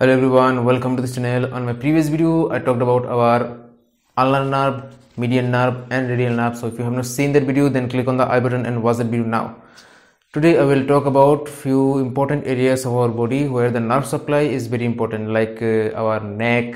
Hello everyone, welcome to this channel. On my previous video, I talked about our ulnar nerve, median nerve and radial nerve. So if you have not seen that video, then click on the I button and watch that video now. Today I will talk about few important areas of our body where the nerve supply is very important, like our neck,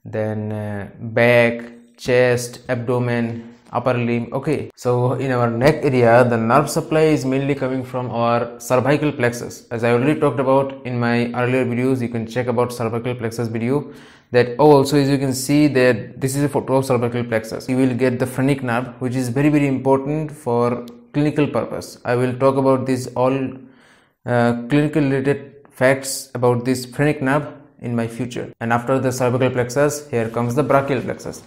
then back, chest, abdomen, upper limb. Okay, so in our neck area, the nerve supply is mainly coming from our cervical plexus. As I already talked about in my earlier videos, you can check about cervical plexus video. That also, as you can see, that this is a photo of cervical plexus. You will get the phrenic nerve, which is very important for clinical purpose. I will talk about this all clinical related facts about this phrenic nerve in my future. And after the cervical plexus, here comes the brachial plexus.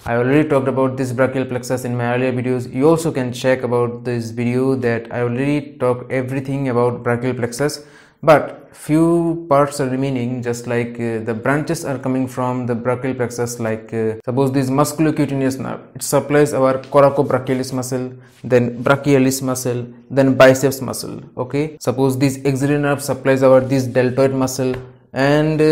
I already talked about this brachial plexus in my earlier videos. You also can check about this video that I already talked everything about brachial plexus, but few parts are remaining, just like the branches are coming from the brachial plexus, like suppose this musculocutaneous nerve, it supplies our coracobrachialis muscle, then brachialis muscle, then biceps muscle. Okay, suppose this axillary nerve supplies our this deltoid muscle and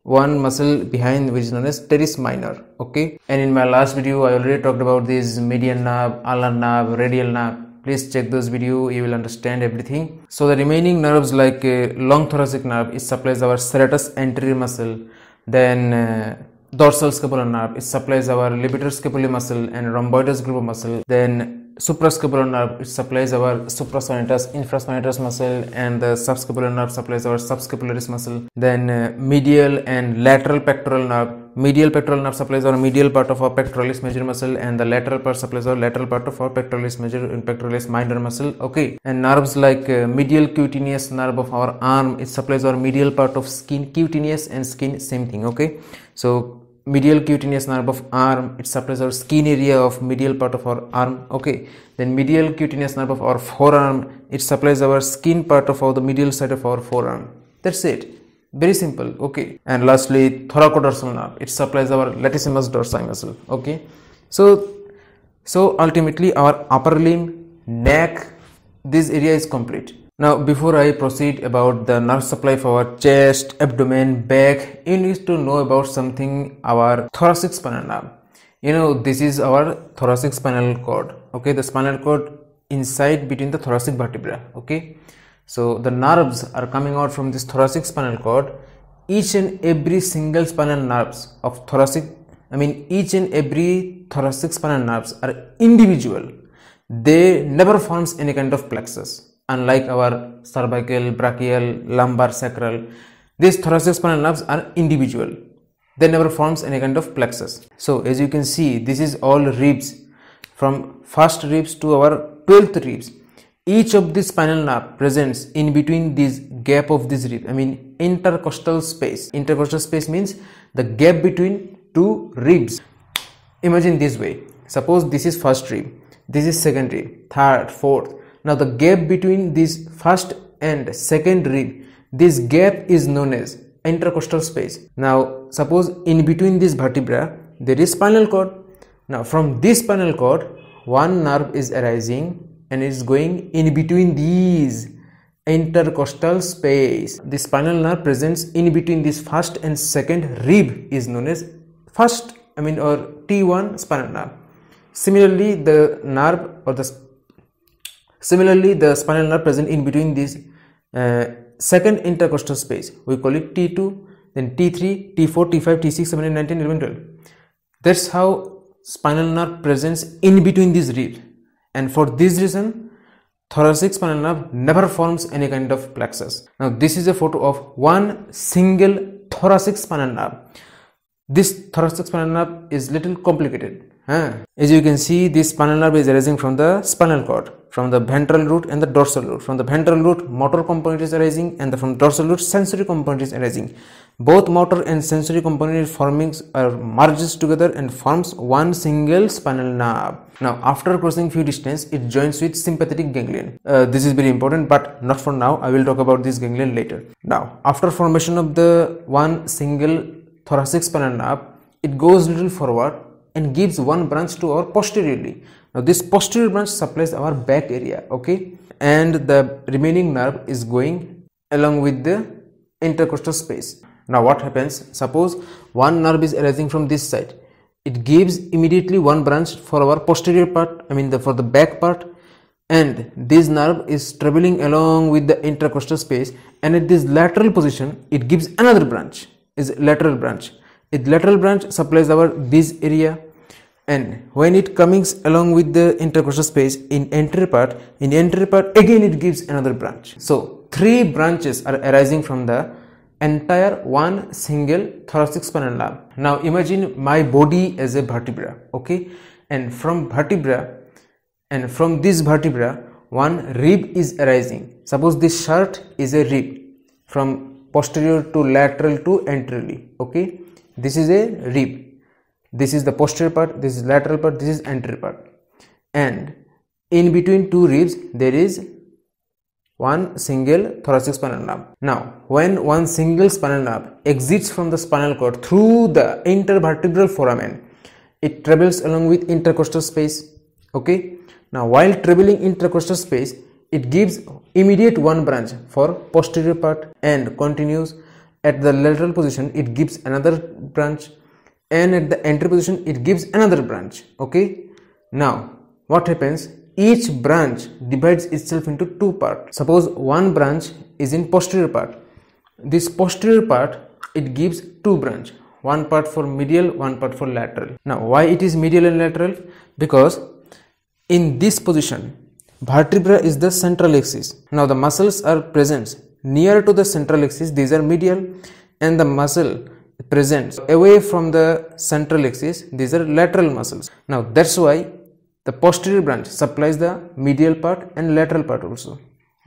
one muscle behind, which is known as teres minor. Okay, and in my last video I already talked about this median nerve, ulnar nerve, radial nerve. Please check those video, you will understand everything. So the remaining nerves, like long thoracic nerve, it supplies our serratus anterior muscle, then dorsal scapular nerve, it supplies our levator scapulae muscle and rhomboides group of muscle, then suprascapular nerve, it supplies our supraspinatus, infraspinatus muscle, and the subscapular nerve supplies our subscapularis muscle. Then medial and lateral pectoral nerve. Medial pectoral nerve supplies our medial part of our pectoralis major muscle, and the lateral part supplies our lateral part of our pectoralis major and pectoralis minor muscle. Okay, and nerves like medial cutaneous nerve of our arm, it supplies our medial part of skin, cutaneous and skin, same thing. Okay, so medial cutaneous nerve of arm, it supplies our skin area of medial part of our arm. Okay, then medial cutaneous nerve of our forearm, it supplies our skin part of the medial side of our forearm. That's it, very simple. Okay, and lastly thoracodorsal nerve, it supplies our latissimus dorsi muscle. Okay, so ultimately our upper limb, neck, this area is complete. Now before I proceed about the nerve supply for our chest, abdomen, back, you need to know about something, our thoracic spinal nerve. You know, this is our thoracic spinal cord. Okay, the spinal cord inside between the thoracic vertebra. Okay, so the nerves are coming out from this thoracic spinal cord. Each and every single spinal nerves of thoracic, each and every thoracic spinal nerves are individual. They never forms any kind of plexus. Unlike our cervical, brachial, lumbar, sacral, these thoracic spinal nerves are individual. They never forms any kind of plexus. So as you can see, this is all ribs, from first ribs to our 12th ribs. Each of this spinal nerve presents in between this gap of this rib, intercostal space. Intercostal space means the gap between two ribs. Imagine this way. Suppose this is first rib, this is second rib, third, fourth. Now the gap between this first and second rib, this gap is known as intercostal space. Now suppose in between this vertebra there is spinal cord. Now from this spinal cord one nerve is arising and is going in between these intercostal space. The spinal nerve presents in between this first and second rib is known as first or T1 spinal nerve. Similarly the spinal nerve present in between this second intercostal space, we call it T2, then T3, T4, T5, T6, 7, 8, 9, 10, 11, 12. That's how spinal nerve presents in between these ribs. And for this reason, thoracic spinal nerve never forms any kind of plexus. Now this is a photo of one single thoracic spinal nerve. This thoracic spinal nerve is little complicated. As you can see, this spinal nerve is arising from the spinal cord, from the ventral root and the dorsal root. From the ventral root, motor component is arising, and from dorsal root, sensory component is arising. Both motor and sensory component merges together and forms one single spinal nerve. Now, after crossing few distance, it joins with sympathetic ganglion. This is very important, but not for now. I will talk about this ganglion later. Now, after formation of the one single thoracic spinal nerve, it goes little forward and gives one branch to our posteriorly. Now this posterior branch supplies our back area. Okay, and the remaining nerve is going along with the intercostal space. Now what happens, suppose one nerve is arising from this side, it gives immediately one branch for our posterior part, for the back part, and this nerve is traveling along with the intercostal space, and at this lateral position it gives another branch, is lateral branch. Its lateral branch supplies our this area, and when it comes along with the intercostal space in anterior part, again it gives another branch. So three branches are arising from the entire one single thoracic spinal nerve. Now imagine my body as a vertebra, okay, and from this vertebra one rib is arising. Suppose this shirt is a rib from posterior to lateral to anteriorly, okay, this is a rib. This is the posterior part, this is lateral part, this is anterior part, and in between two ribs there is one single thoracic spinal nerve. Now when one single spinal nerve exits from the spinal cord through the intervertebral foramen, it travels along with intercostal space, okay. Now while traveling intercostal space, it gives immediate one branch for posterior part and continues. At the lateral position it gives another branch, and at the anterior position it gives another branch, okay. Now what happens, each branch divides itself into two parts. Suppose one branch is in posterior part, this posterior part it gives two branch, one part for medial, one part for lateral. Now why it is medial and lateral? Because in this position vertebra is the central axis. Now the muscles are present near to the central axis, these are medial, and the muscle present away from the central axis, these are lateral muscles. Now that's why the posterior branch supplies the medial part and lateral part also,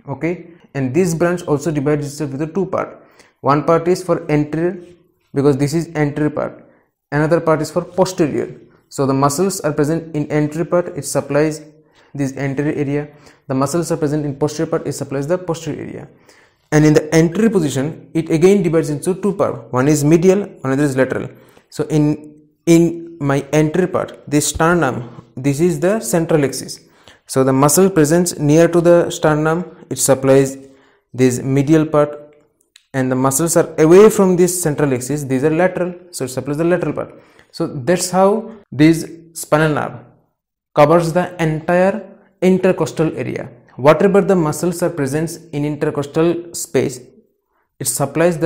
okay, and this branch also divides itself into two parts. One part is for anterior, because this is anterior part, another part is for posterior. So the muscles are present in anterior part, it supplies this anterior area, the muscles are present in posterior part, it supplies the posterior area, and in the anterior position it again divides into two parts, one is medial, another is lateral. So in my anterior part, this sternum, this is the central axis, so the muscle present near to the sternum, it supplies this medial part, and the muscles are away from this central axis, these are lateral, so it supplies the lateral part. So that's how this spinal nerve covers the entire intercostal area. Whatever the muscles are present in intercostal space, it supplies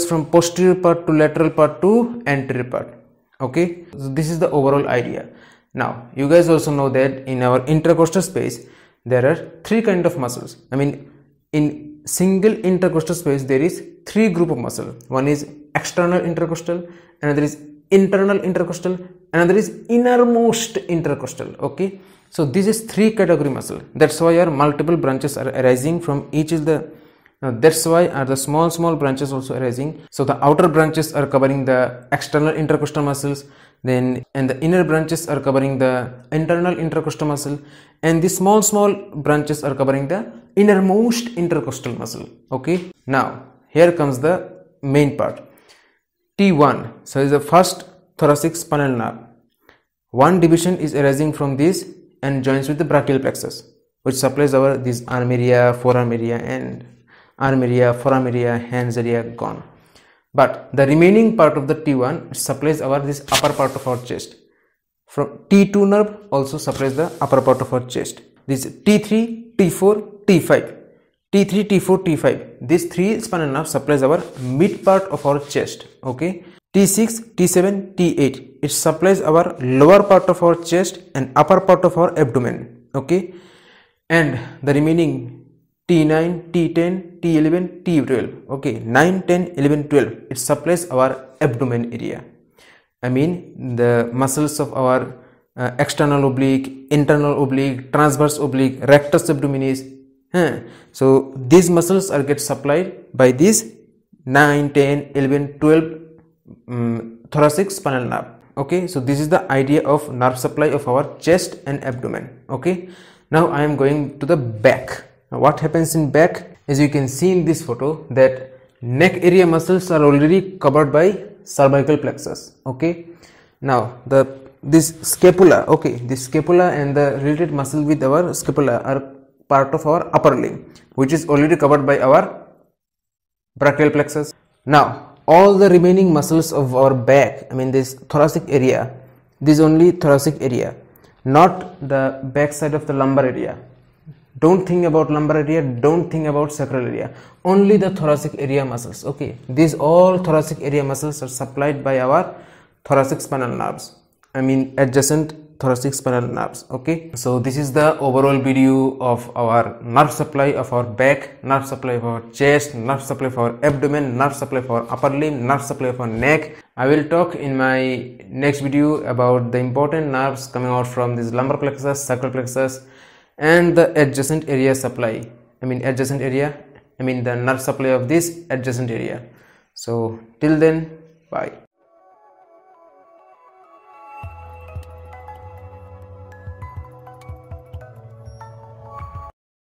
from posterior part to lateral part to anterior part, okay. So this is the overall idea. Now you guys also know that in our intercostal space there are three kind of muscles. In single intercostal space there is three group of muscle. One is external intercostal, another is internal intercostal, another is innermost intercostal, okay. So this is three category muscle. That's why our multiple branches are arising from each is the that's why are the small branches also arising. So the outer branches are covering the external intercostal muscles, and the inner branches are covering the internal intercostal muscle, and the small branches are covering the innermost intercostal muscle, okay. Now here comes the main part, T1. So is the first thoracic spinal nerve. One division is arising from this and joins with the brachial plexus, which supplies our this arm area, forearm area, and arm area, forearm area, hands area gone. But the remaining part of the T1 supplies our this upper part of our chest. From T2 nerve also supplies the upper part of our chest. This T3, T4, T5. T3, T4, T5. These three spinal nerves supplies our mid part of our chest. Okay. T6, T7, T8. It supplies our lower part of our chest and upper part of our abdomen. Okay. And the remaining T9, T10, T11, T12. Okay. 9, 10, 11, 12. It supplies our abdomen area. I mean the muscles of our external oblique, internal oblique, transverse oblique, rectus abdominis. So these muscles are get supplied by these 9, 10, 11, 12 thoracic spinal nerve. Okay, so this is the idea of nerve supply of our chest and abdomen. Okay, now I am going to the back. Now what happens in back? As you can see in this photo, that neck area muscles are already covered by cervical plexus. Okay, now this scapula, okay, this scapula and the related muscle with our scapula are part of our upper limb, which is already covered by our brachial plexus. Now all the remaining muscles of our back, I mean this thoracic area, this only thoracic area, not the back side of the lumbar area. Don't think about lumbar area, don't think about sacral area, only the thoracic area muscles. Okay, these all thoracic area muscles are supplied by our thoracic spinal nerves, I mean adjacent thoracic spinal nerves. Okay, so this is the overall video of our nerve supply of our back, nerve supply of our chest, nerve supply for our abdomen, nerve supply for our upper limb, nerve supply for neck. I will talk in my next video about the important nerves coming out from this lumbar plexus, sacral plexus, and the adjacent area supply. I mean adjacent area, I mean the nerve supply of this adjacent area. So till then, bye.